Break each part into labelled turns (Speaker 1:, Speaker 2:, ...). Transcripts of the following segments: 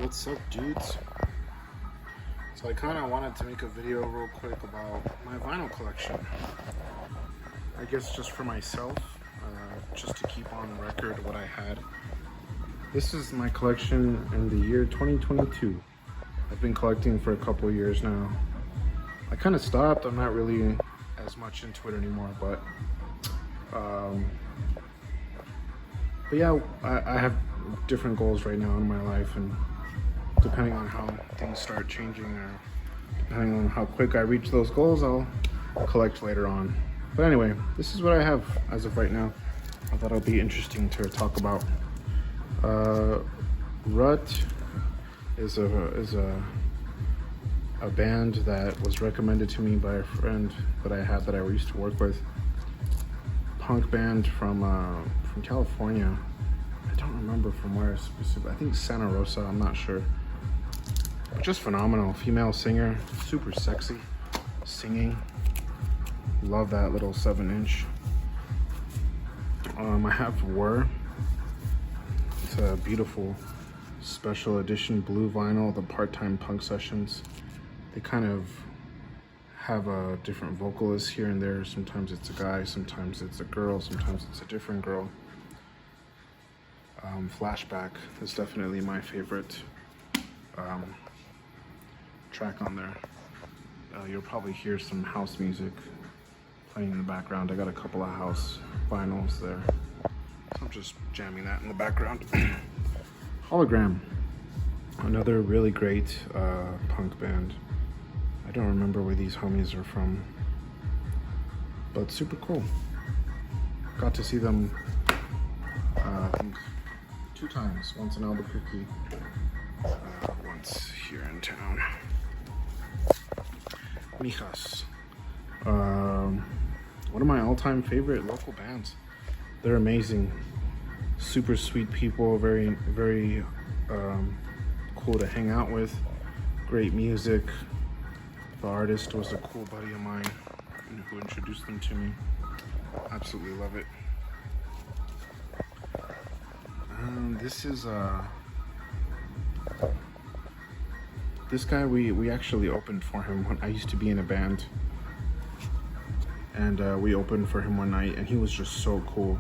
Speaker 1: What's up, dudes? So I kind of wanted to make a video real quick about my vinyl collection. I guess just for myself, just to keep on record what I had. This is my collection in the year 2022. I've been collecting for a couple of years now. I kind of stopped. I'm not really as much into it anymore, but yeah, I have different goals right now in my life, and depending on how things start changing or depending on how quick I reach those goals, I'll collect later on. But anyway, this is what I have as of right now. I thought it'll be interesting to talk about. Rut is a band that was recommended to me by a friend that I had that I used to work with. Punk band from California. I don't remember from where specifically. I think Santa Rosa, I'm not sure. But just phenomenal. Female singer, super sexy, singing. Love that little 7-inch. I have Were. It's a beautiful special edition blue vinyl, the Part-Time Punk Sessions. They kind of have a different vocalist here and there. Sometimes it's a guy, sometimes it's a girl, sometimes it's a different girl. Flashback is definitely my favorite track on there. You'll probably hear some house music playing in the background. I got a couple of house vinyls there, so I'm just jamming that in the background. Hologram, another really great punk band. I don't remember where these homies are from, but super cool. Got to see them I think 2 times, once in Albuquerque, once here in town. Mijas, one of my all-time favorite local bands. They're amazing, super sweet people, very cool to hang out with, great music. The artist was a cool buddy of mine who introduced them to me. Absolutely love it. This is this guy, we actually opened for him when I used to be in a band, and we opened for him one night, and he was just so cool,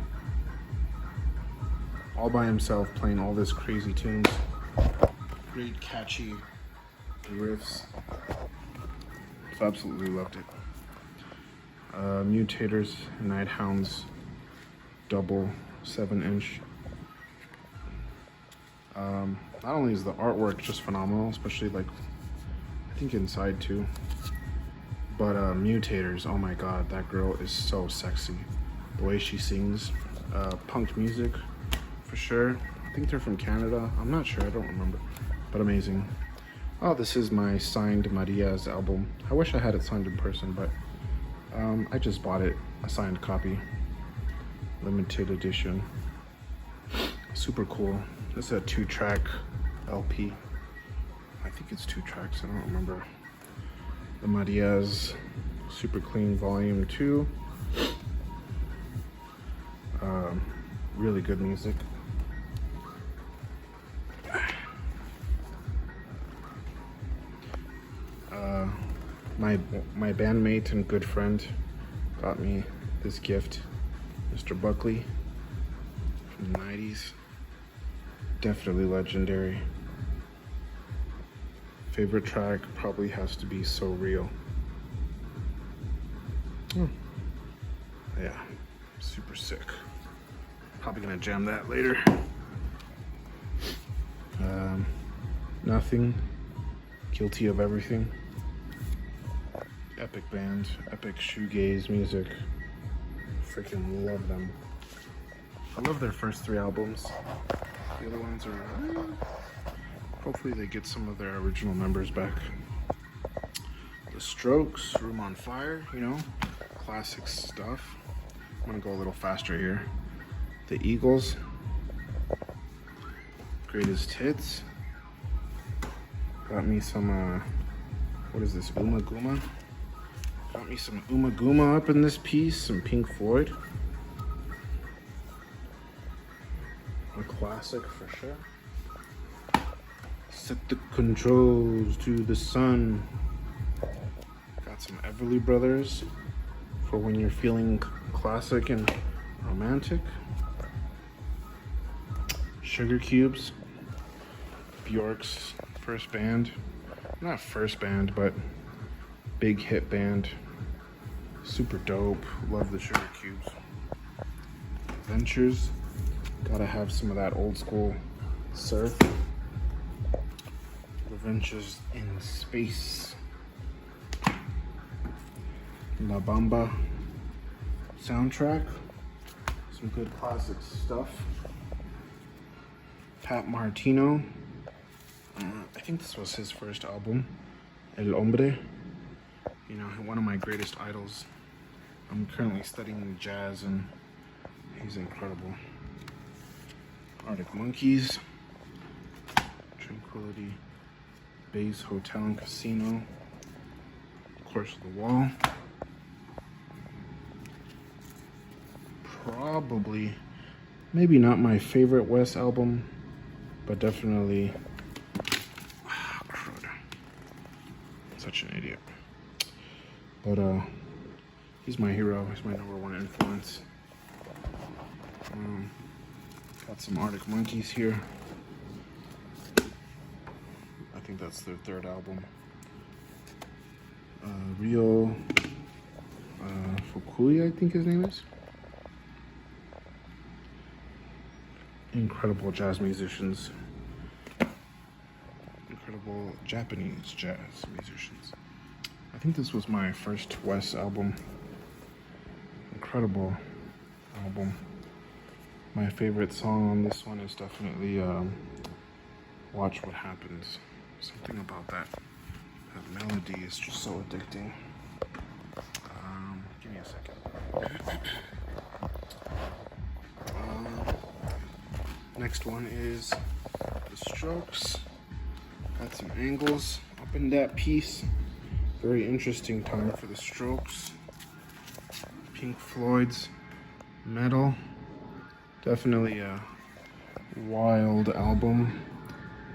Speaker 1: all by himself, playing all this crazy tunes, great catchy riffs. So absolutely loved it. Mutators, Nighthounds, double 7-inch. Not only is the artwork just phenomenal, especially like I think inside too, but Mutators, oh my god, that girl is so sexy. The way she sings, punk music for sure. I think they're from Canada. I'm not sure, I don't remember, but amazing. Oh, this is my signed Maria's album. I wish I had it signed in person, but I just bought it, a signed copy, limited edition. Super cool. This is a 2-track LP. I think it's 2 tracks, I don't remember. The Maria's Super Clean Volume 2. Really good music. My bandmate and good friend got me this gift, Mr. Buckley from the 90s. Definitely legendary. Favorite track probably has to be So Real. Yeah, super sick. Probably gonna jam that later. Nothing, Guilty of Everything. Epic band, epic shoegaze music. Freaking love them. I love their first 3 albums. The other ones are, hopefully they get some of their original members back. The Strokes, Room on Fire, you know, classic stuff. I'm gonna go a little faster here. The Eagles, Greatest Hits. Got me some, what is this, Uma Guma? Got me some Uma Guma up in this piece, some Pink Floyd. A classic for sure. Set the controls to the sun. Got some Everly Brothers for when you're feeling classic and romantic. Sugar Cubes, Bjork's first band. Not first band, but big hit band. Super dope. Love the Sugar Cubes. Ventures. Gotta have some of that old school surf. Adventures in Space. La Bamba soundtrack. Some good classic stuff. Pat Martino. I think this was his first album. El Hombre. You know, one of my greatest idols. I'm currently studying jazz and he's incredible. Arctic Monkeys. Tranquility Base Hotel and Casino. Course of the Wall. Probably, maybe not my favorite Wes album, but definitely, crud. Such an idiot. But he's my hero. He's my #1 influence. Got some Arctic Monkeys here. I think that's their third album. Rio Fukui, I think his name is. Incredible jazz musicians. Incredible Japanese jazz musicians. I think this was my first Wes album. Incredible album. My favorite song on this one is definitely Watch What Happens. Something about that melody is just so addicting. Give me a second. Next one is The Strokes. Got some angles up in that piece. Very interesting time for The Strokes. Pink Floyd's Metal. Definitely a wild album.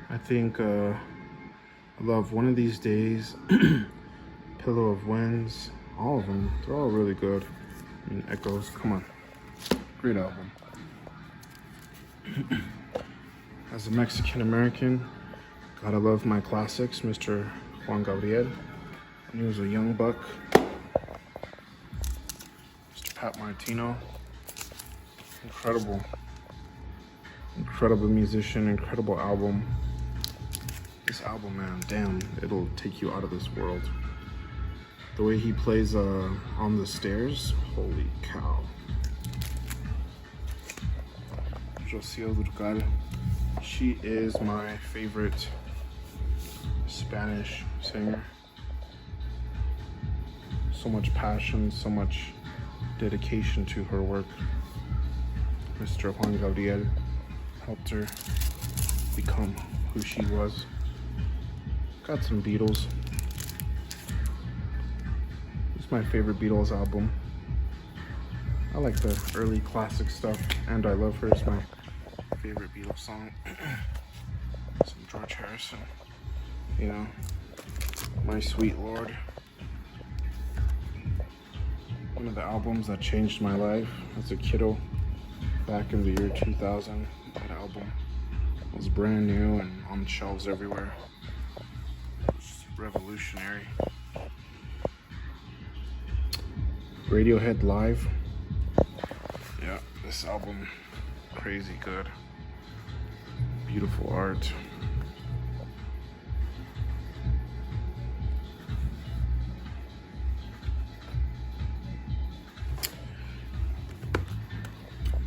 Speaker 1: I think I love One of These Days, Pillow of Winds, all of them. They're all really good. I mean, Echoes, come on. Great album. As a Mexican American, gotta love my classics, Mr. Juan Gabriel. When he was a young buck. Mr. Pat Martino. Incredible musician, incredible album. This album, man, damn, it'll take you out of this world. The way he plays On the Stairs, holy cow. Rocío Dúrcal, she is my favorite Spanish singer. So much passion, so much dedication to her work. Mr. Juan Gabriel helped her become who she was. Got some Beatles. It's my favorite Beatles album. I like the early classic stuff, and I Love Her is my favorite Beatles song. Some George Harrison, you know, My Sweet Lord. One of the albums that changed my life as a kiddo back in the year 2000. That album was brand new and on shelves everywhere. It was revolutionary. Radiohead Live. Yeah, this album, crazy good. Beautiful art.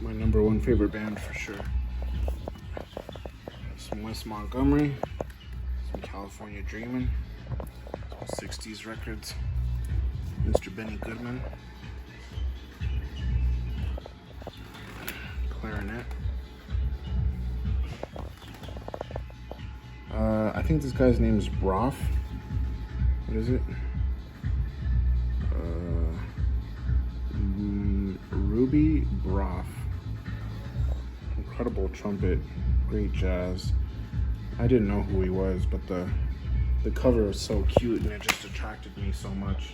Speaker 1: My #1 favorite band for sure. Some Wes Montgomery, some California Dreamin', some 60s records. Mr. Benny Goodman. Clarinet. I think this guy's name is Broff. What is it? Ruby Broff. Incredible trumpet, great jazz. I didn't know who he was, but the cover was so cute and it just attracted me so much.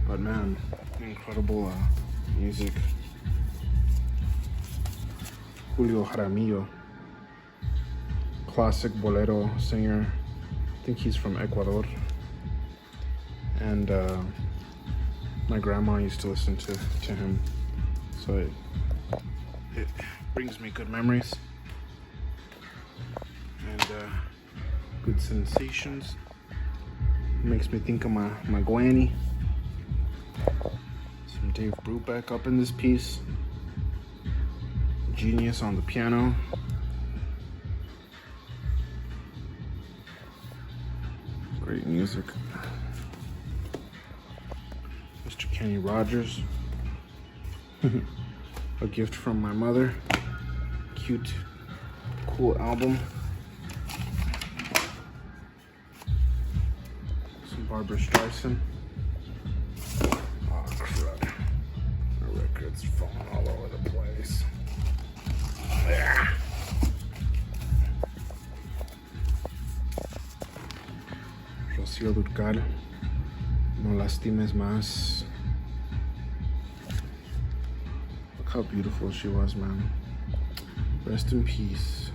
Speaker 1: But man, incredible music. Julio Jaramillo, classic bolero singer. I think he's from Ecuador. And my grandma used to listen to him, so it brings me good memories and good sensations. It makes me think of my granny. Some Dave Brubeck up in this piece. Genius on the piano. Great music. Mr. Kenny Rogers. A gift from my mother. Cute, cool album. Some Barbra Streisand. Oh crud. My record's falling all over the place. Yeah. Rocío Dúrcal. No lastimes más. Look how beautiful she was, man. Rest in peace.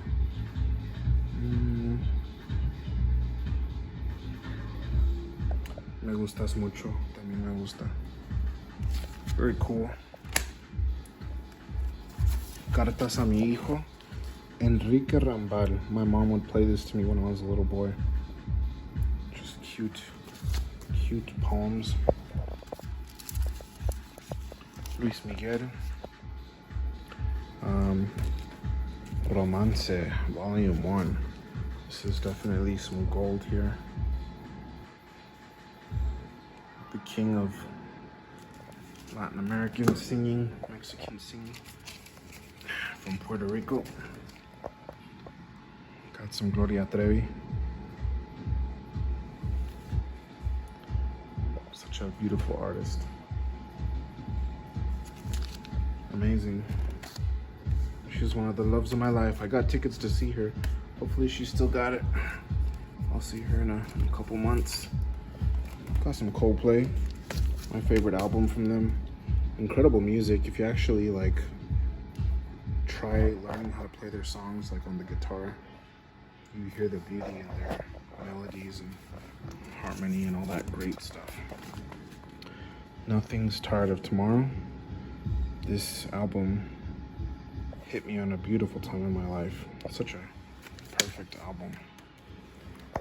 Speaker 1: Me gustas mucho. También me gusta. Very cool. Cartas a mi hijo. Enrique Rambal. My mom would play this to me when I was a little boy. Just cute poems. Luis Miguel. Romance, Volume 1. This is definitely some gold here. The king of Latin American singing, Mexican singing, from Puerto Rico. Got some Gloria Trevi. Such a beautiful artist. Amazing. She's one of the loves of my life. I got tickets to see her. Hopefully she still got it. I'll see her in a couple months. Got some Coldplay, my favorite album from them. Incredible music. If you actually like try learning how to play their songs like on the guitar, you hear the beauty in their melodies and harmony and all that great stuff. Nothing's Tired of Tomorrow. This album hit me on a beautiful time in my life. Such a perfect album. I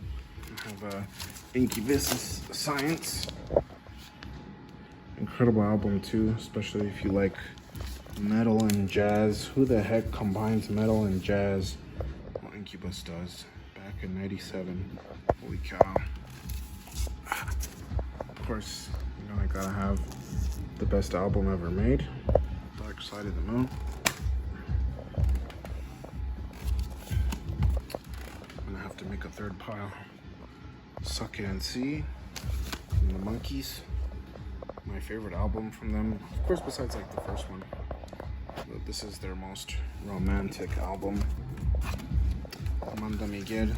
Speaker 1: have Incubus Science. Incredible album too, especially if you like metal and jazz. Who the heck combines metal and jazz? Well, Incubus does. Back in '97. Holy cow. Of course, you know I gotta have the best album ever made. Dark Side of the Moon. I'm gonna have to make a third pile. Suck It and See from the Monkees. My favorite album from them, of course, besides like the first one. But this is their most romantic album. Amanda Miguel,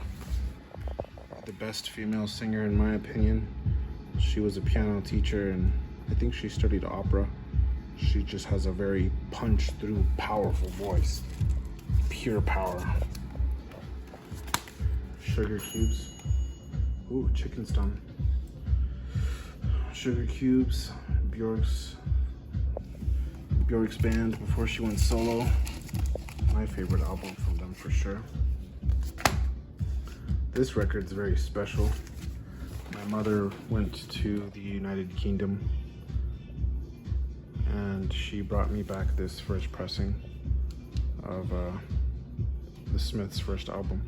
Speaker 1: the best female singer in my opinion. She was a piano teacher and I think she studied opera. She just has a very punch-through, powerful voice. Pure power. Sugar Cubes. Ooh, Chicken's done. Sugar Cubes, Bjork's band before she went solo. My favorite album from them for sure. This record's very special. My mother went to the United Kingdom and she brought me back this first pressing of the Smiths' first album.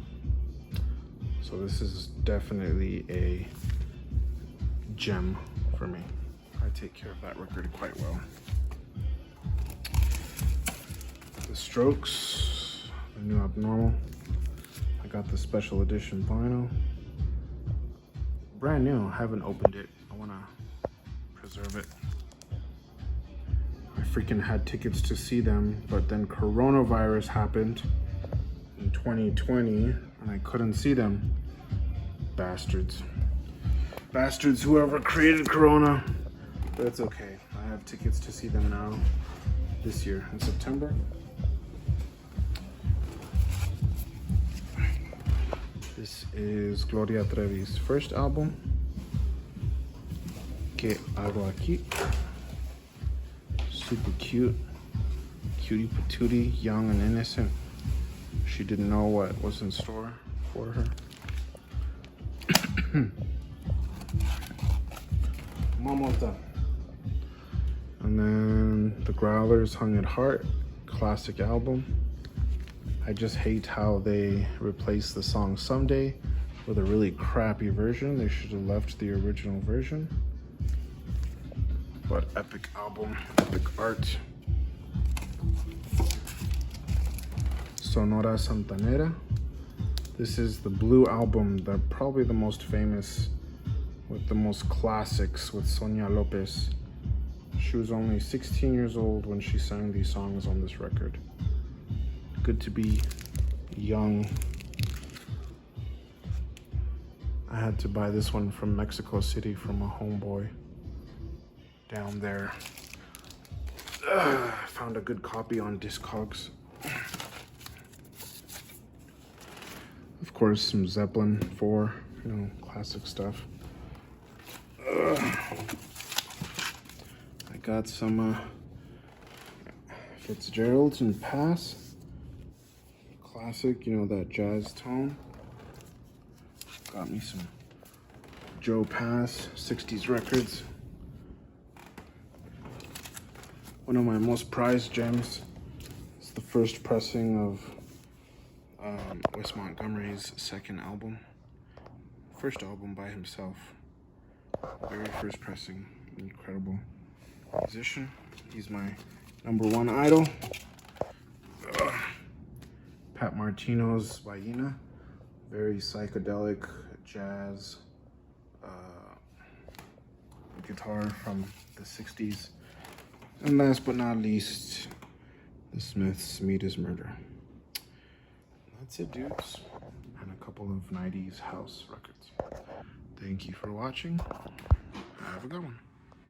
Speaker 1: So this is definitely a gem for me. I take care of that record quite well. The Strokes, the new Abnormal. I got the special edition vinyl. Brand new, I haven't opened it. I wanna preserve it. I freaking had tickets to see them, but then coronavirus happened in 2020. and I couldn't see them. Bastards. Bastards, whoever created Corona. But it's okay. I have tickets to see them now this year in September. This is Gloria Trevi's first album, Que Hago Aquí. Super cute, cutie patootie, young and innocent. She didn't know what was in store for her. I'm almost done. And then The Growlers, Hung at Heart, classic album. I just hate how they replaced the song Someday with a really crappy version. They should have left the original version. But epic album, epic art. Sonora Santanera. This is the Blue album, probably the most famous, with the most classics, with Sonia Lopez. She was only 16 years old when she sang these songs on this record. Good to be young. I had to buy this one from Mexico City from a homeboy down there. Found a good copy on Discogs. Of course, some Zeppelin 4, classic stuff. I got some Fitzgerald's and Pass. Classic, that jazz tone. Got me some Joe Pass 60s records. One of my most prized gems. It's the first pressing of Wes Montgomery's second album. First album by himself. Very first pressing. Incredible musician. He's my #1 idol. Pat Martino's Ballena. Very psychedelic jazz guitar from the 60s. And last but not least, the Smiths' Meet Is Murder. That's it, dudes. And a couple of 90s house records. Thank you for watching. Have a good one.